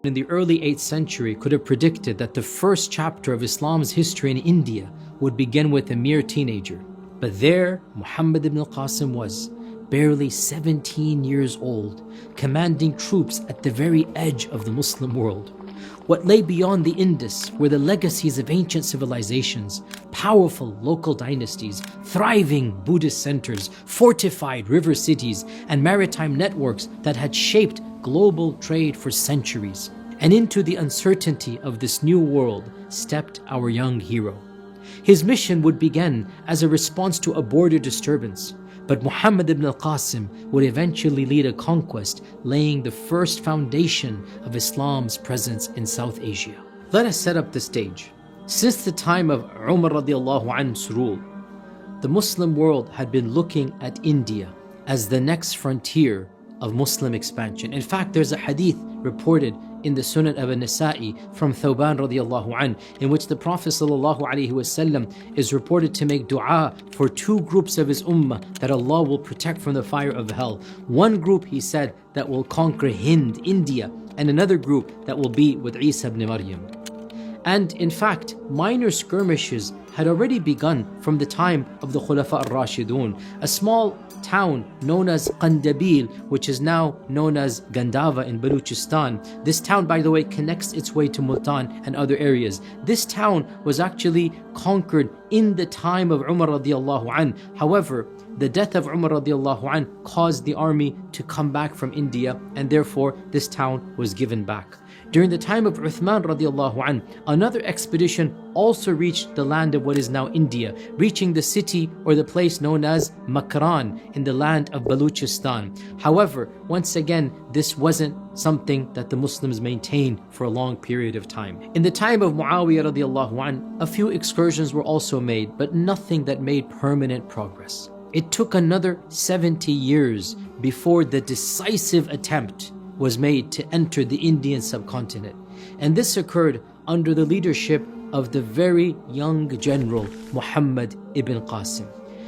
in the early 8th century could have predicted that the first chapter of Islam's history in India would begin with a mere teenager. But there, Muhammad ibn al-Qasim was, barely 17 years old, commanding troops at the very edge of the Muslim world. What lay beyond the Indus were the legacies of ancient civilizations, powerful local dynasties, thriving Buddhist centers, fortified river cities, and maritime networks that had shaped global trade for centuries. And into the uncertainty of this new world stepped our young hero. His mission would begin as a response to a border disturbance, but Muhammad ibn al-Qasim would eventually lead a conquest, laying the first foundation of Islam's presence in South Asia. Let us set up the stage. Since the time of Umar radiallahu anhu's rule, the Muslim world had been looking at India as the next frontier of Muslim expansion. In fact, there's a hadith reported in the Sunan of Nasa'i from Thawban radiallahu anh, in which the Prophet sallallahu alaihi wasallam is reported to make dua for two groups of his ummah that Allah will protect from the fire of hell. One group, he said, that will conquer Hind, India, and another group that will be with Isa ibn Maryam. And in fact, minor skirmishes had already begun from the time of the Khulafa al-Rashidun. A small town known as Qandabil, which is now known as Gandava in Baluchistan. This town, by the way, connects its way to Multan and other areas. This town was actually conquered in the time of Umar radiallahu anh. However, the death of Umar radiallahu anh caused the army to come back from India, and therefore this town was given back. During the time of Uthman radiallahu anh, another expedition also reached the land of what is now India, reaching the city or the place known as Makran in the land of Baluchistan. However, once again, this wasn't something that the Muslims maintained for a long period of time. In the time of Muawiyah radiallahu anh, a few excursions were also made, but nothing that made permanent progress. It took another 70 years before the decisive attempt was made to enter the Indian subcontinent. And this occurred under the leadership of the very young general Muhammad ibn Qasim.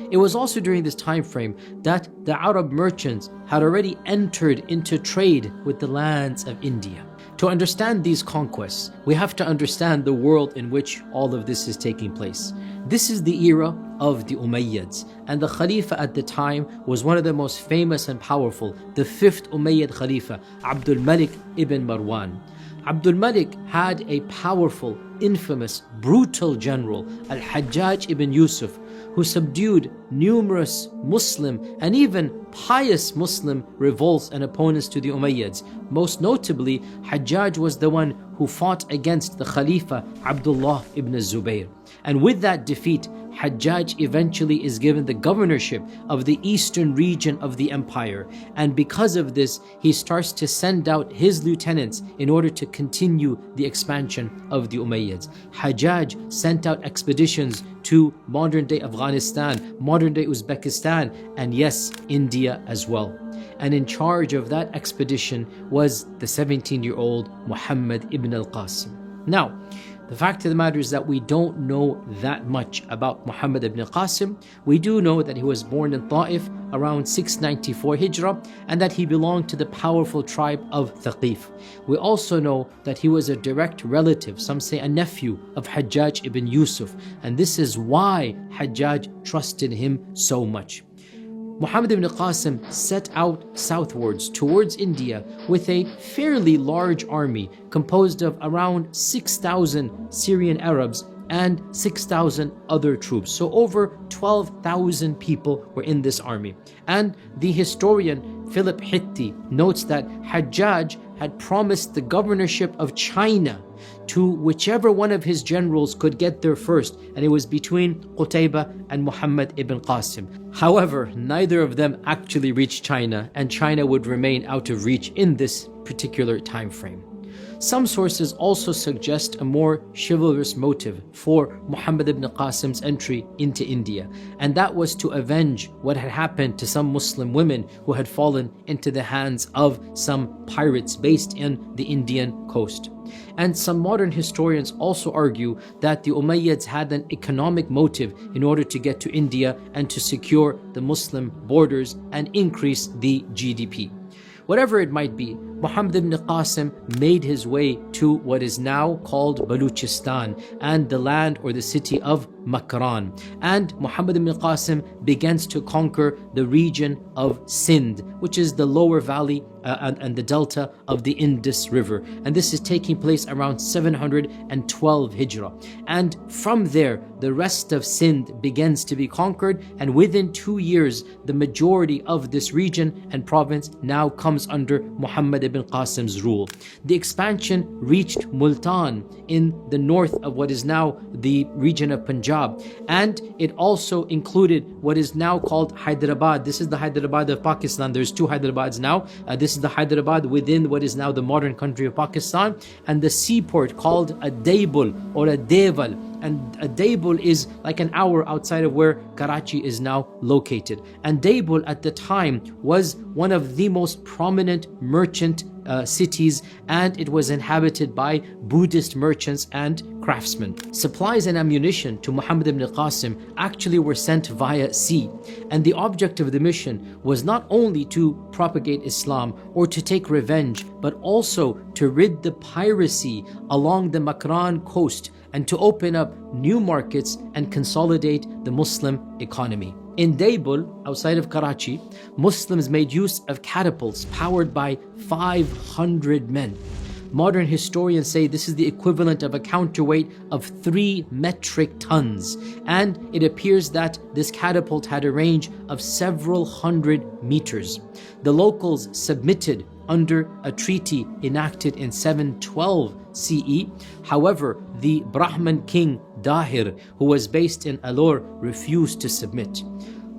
It was also during this time frame that the Arab merchants had already entered into trade with the lands of India. To understand these conquests, we have to understand the world in which all of this is taking place. This is the era of the Umayyads, and the Khalifa at the time was one of the most famous and powerful, the 5th Umayyad Khalifa, Abdul Malik ibn Marwan. Abdul Malik had a powerful, infamous, brutal general, Al-Hajjaj ibn Yusuf, who subdued numerous Muslim and even pious Muslim revolts and opponents to the Umayyads. Most notably, Hajjaj was the one who fought against the Khalifa Abdullah ibn Zubayr. And with that defeat, Hajjaj eventually is given the governorship of the eastern region of the empire. And because of this, he starts to send out his lieutenants in order to continue the expansion of the Umayyads. Hajjaj sent out expeditions to modern-day Afghanistan, modern-day Uzbekistan, and yes, India as well. And in charge of that expedition was the 17-year-old Muhammad ibn al-Qasim. Now, the fact of the matter is that we don't know that much about Muhammad ibn Qasim. We do know that he was born in Ta'if around 694 Hijrah and that he belonged to the powerful tribe of Thaqif. We also know that he was a direct relative, some say a nephew, of Hajjaj ibn Yusuf, and this is why Hajjaj trusted him so much. Muhammad ibn Qasim set out southwards towards India with a fairly large army composed of around 6,000 Syrian Arabs and 6,000 other troops. So over 12,000 people were in this army. And the historian Philip Hitti notes that Hajjaj had promised the governorship of China to whichever one of his generals could get there first, and it was between Qutayba and Muhammad ibn Qasim. However, neither of them actually reached China, and China would remain out of reach in this particular time frame. Some sources also suggest a more chivalrous motive for Muhammad ibn Qasim's entry into India, and that was to avenge what had happened to some Muslim women who had fallen into the hands of some pirates based in the Indian coast. And some modern historians also argue that the Umayyads had an economic motive in order to get to India and to secure the Muslim borders and increase the GDP. Whatever it might be, Muhammad ibn Qasim made his way to what is now called Baluchistan and the land or the city of Makran. And Muhammad ibn Qasim begins to conquer the region of Sindh, which is the lower valley and the delta of the Indus River. And this is taking place around 712 Hijrah. And from there, the rest of Sindh begins to be conquered, and within 2 years, the majority of this region and province now comes under Muhammad ibn Qasim's rule. The expansion reached Multan in the north of what is now the region of Punjab, and it also included what is now called Hyderabad. This is the Hyderabad of Pakistan. There's two Hyderabads now. This is the Hyderabad within what is now the modern country of Pakistan, and the seaport called a Daybul or a Deval. And Daybul is like an hour outside of where Karachi is now located. And Daybul at the time was one of the most prominent merchant cities, and it was inhabited by Buddhist merchants and craftsmen. Supplies and ammunition to Muhammad ibn Qasim actually were sent via sea, and the object of the mission was not only to propagate Islam or to take revenge, but also to rid the piracy along the Makran coast and to open up new markets and consolidate the Muslim economy. In Daybul, outside of Karachi, Muslims made use of catapults powered by 500 men. Modern historians say this is the equivalent of a counterweight of 3 metric tons, and it appears that this catapult had a range of several hundred meters. The locals submitted under a treaty enacted in 712 CE. However, the Brahman king Dahir, who was based in Alor, refused to submit.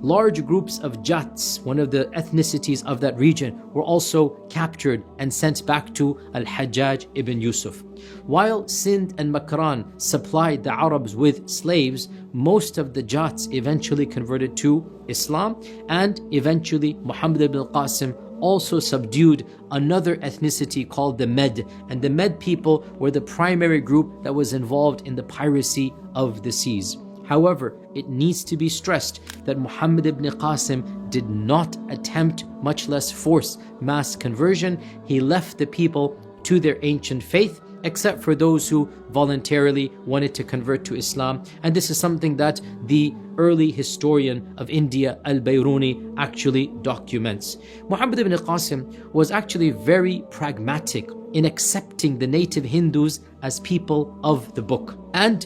Large groups of Jats, one of the ethnicities of that region, were also captured and sent back to Al-Hajjaj ibn Yusuf. While Sindh and Makran supplied the Arabs with slaves, most of the Jats eventually converted to Islam, and eventually Muhammad ibn Qasim also subdued another ethnicity called the Med, and the Med people were the primary group that was involved in the piracy of the seas. However, it needs to be stressed that Muhammad ibn Qasim did not attempt, much less force, mass conversion. He left the people to their ancient faith, except for those who voluntarily wanted to convert to Islam. And this is something that the early historian of India, Al-Bayruni, actually documents. Muhammad ibn Qasim was actually very pragmatic in accepting the native Hindus as people of the book. And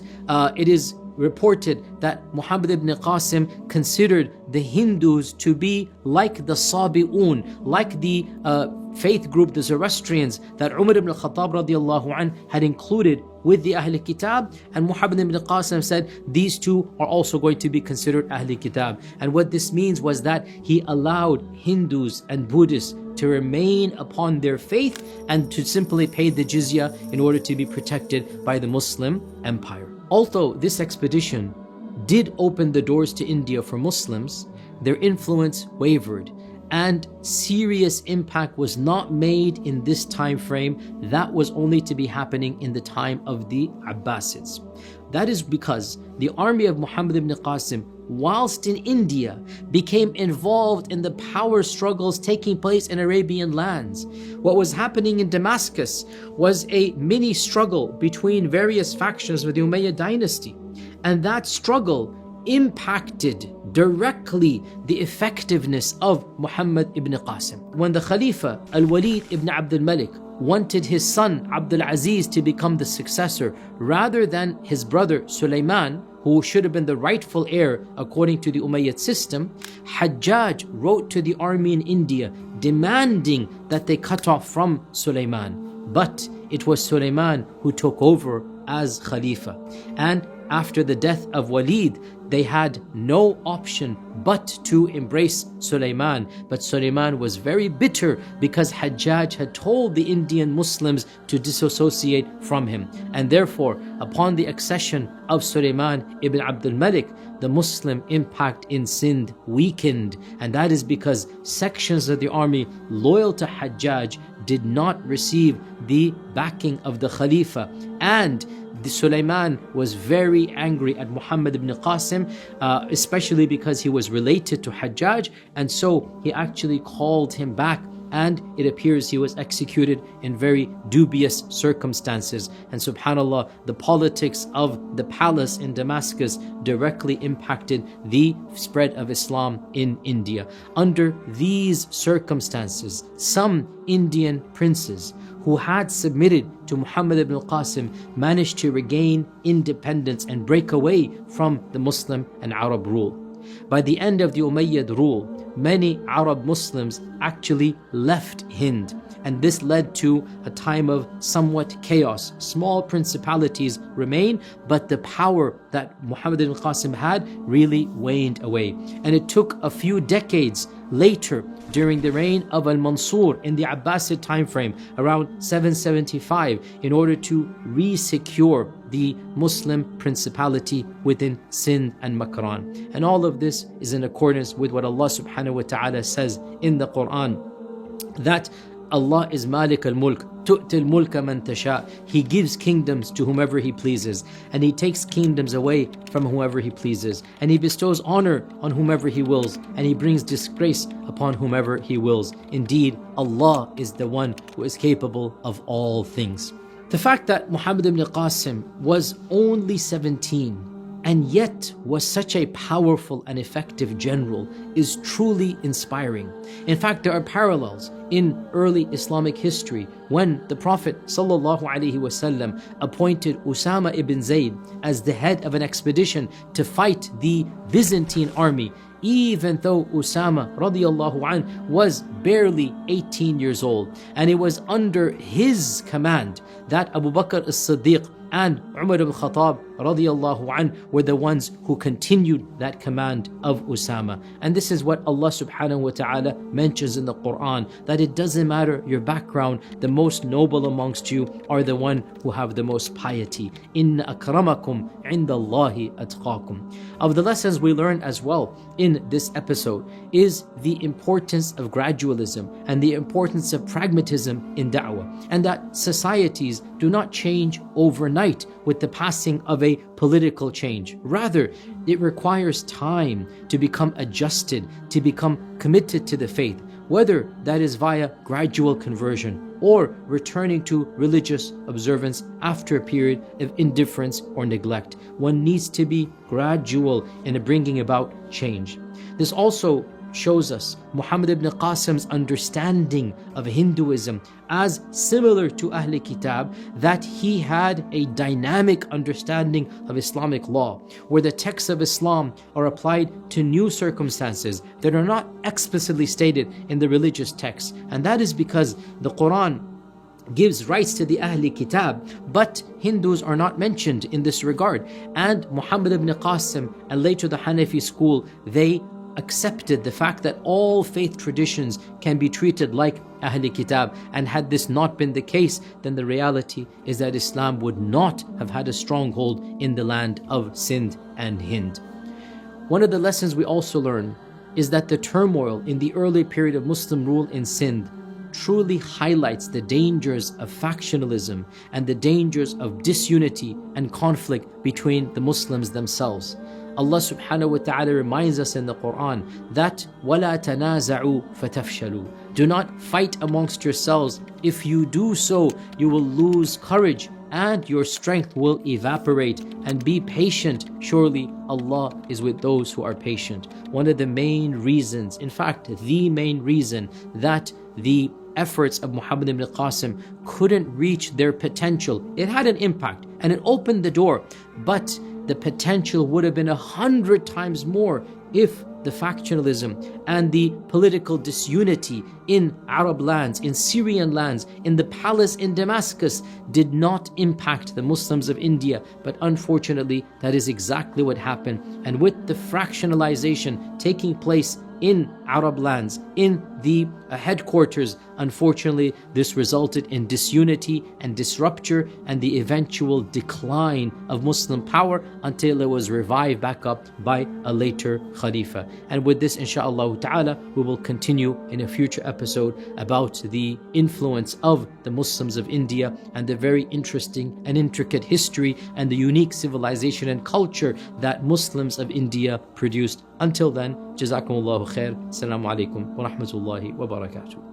it is reported that Muhammad ibn Qasim considered the Hindus to be like the Sabi'un, like the faith group, the Zoroastrians, that Umar ibn al-Khattab radiallahu anh had included with the Ahl Kitab. And Muhammad ibn Qasim said these two are also going to be considered Ahl Kitab. And what this means was that he allowed Hindus and Buddhists to remain upon their faith and to simply pay the jizya in order to be protected by the Muslim empire. Although this expedition did open the doors to India for Muslims, their influence wavered, and serious impact was not made in this time frame. That was only to be happening in the time of the Abbasids. That is because the army of Muhammad ibn Qasim, whilst in India, became involved in the power struggles taking place in Arabian lands. What was happening in Damascus was a mini struggle between various factions of the Umayyad dynasty, and that struggle impacted directly the effectiveness of Muhammad ibn Qasim. When the Khalifa Al-Walid ibn Abdul Malik wanted his son Abdul Aziz to become the successor rather than his brother Sulaiman, who should have been the rightful heir according to the Umayyad system, Hajjaj wrote to the army in India demanding that they cut off from Sulaiman. But it was Sulaiman who took over as Khalifa. And after the death of Walid, they had no option but to embrace Sulaiman. But Sulaiman was very bitter because Hajjaj had told the Indian Muslims to disassociate from him. And therefore, upon the accession of Sulaiman ibn Abdul Malik, the Muslim impact in Sindh weakened. And that is because sections of the army loyal to Hajjaj did not receive the backing of the Khalifa. And Sulaiman was very angry at Muhammad ibn Qasim, especially because he was related to Hajjaj, and so he actually called him back and it appears he was executed in very dubious circumstances. And subhanAllah, the politics of the palace in Damascus directly impacted the spread of Islam in India. Under these circumstances, some Indian princes who had submitted to Muhammad ibn al-Qasim managed to regain independence and break away from the Muslim and Arab rule. By the end of the Umayyad rule, many Arab Muslims actually left Hind, and this led to a time of somewhat chaos. Small principalities remain, but the power that Muhammad ibn al-Qasim had really waned away. And it took a few decades later, during the reign of Al-Mansur in the Abbasid time frame, around 775, in order to re-secure the Muslim principality within Sindh and Makran. And all of this is in accordance with what Allah subhanahu wa ta'ala says in the Quran, that Allah is Malik al-Mulk, tu'til mulka man tasha. He gives kingdoms to whomever He pleases, and He takes kingdoms away from whomever He pleases, and He bestows honor on whomever He wills, and He brings disgrace upon whomever He wills. Indeed, Allah is the one who is capable of all things. The fact that Muhammad ibn Qasim was only 17 and yet was such a powerful and effective general is truly inspiring. In fact, there are parallels in early Islamic history when the Prophet ﷺ appointed Usama ibn Zayd as the head of an expedition to fight the Byzantine army, even though Usama radiallahu anh was barely 18 years old. And it was under his command that Abu Bakr as-Siddiq and Umar ibn Khattab radiallahu anh were the ones who continued that command of Usama. And this is what Allah subhanahu wa ta'ala mentions in the Quran, that it doesn't matter your background, the most noble amongst you are the one who have the most piety. Inna akramakum indallahi atqakum. Of the lessons we learn as well in this episode is the importance of gradualism and the importance of pragmatism in da'wah, and that societies do not change overnight with the passing of a political change. Rather, it requires time to become adjusted, to become committed to the faith, whether that is via gradual conversion or returning to religious observance after a period of indifference or neglect. One needs to be gradual in bringing about change. This also shows us Muhammad ibn Qasim's understanding of Hinduism as similar to Ahl Kitab, that he had a dynamic understanding of Islamic law, where the texts of Islam are applied to new circumstances that are not explicitly stated in the religious texts. And that is because the Quran gives rights to the Ahli Kitab, but Hindus are not mentioned in this regard. And Muhammad ibn Qasim and later the Hanafi school, they accepted the fact that all faith traditions can be treated like Ahl Kitab, and had this not been the case, then the reality is that Islam would not have had a stronghold in the land of Sindh and Hind. One of the lessons we also learn is that the turmoil in the early period of Muslim rule in Sindh truly highlights the dangers of factionalism and the dangers of disunity and conflict between the Muslims themselves. Allah subhanahu wa ta'ala reminds us in the Quran that وَلَا تَنَازَعُوا فَتَفْشَلُوا. Do not fight amongst yourselves. If you do so, you will lose courage and your strength will evaporate. And be patient. Surely Allah is with those who are patient. One of the main reasons, in fact, the main reason that the efforts of Muhammad ibn Qasim couldn't reach their potential, it had an impact and it opened the door, but the potential would have been 100 times more if the factionalism and the political disunity in Arab lands, in Syrian lands, in the palace in Damascus did not impact the Muslims of India. But unfortunately, that is exactly what happened. And with the fractionalization taking place in Arab lands, in the headquarters, unfortunately, this resulted in disunity and disruption and the eventual decline of Muslim power until it was revived back up by a later Khalifa. And with this, inshaAllah ta'ala, we will continue in a future episode about the influence of the Muslims of India and the very interesting and intricate history and the unique civilization and culture that Muslims of India produced. Until then, Jazakumullahu khair. Assalamu alaikum wa rahmatullahi wa barakatuh.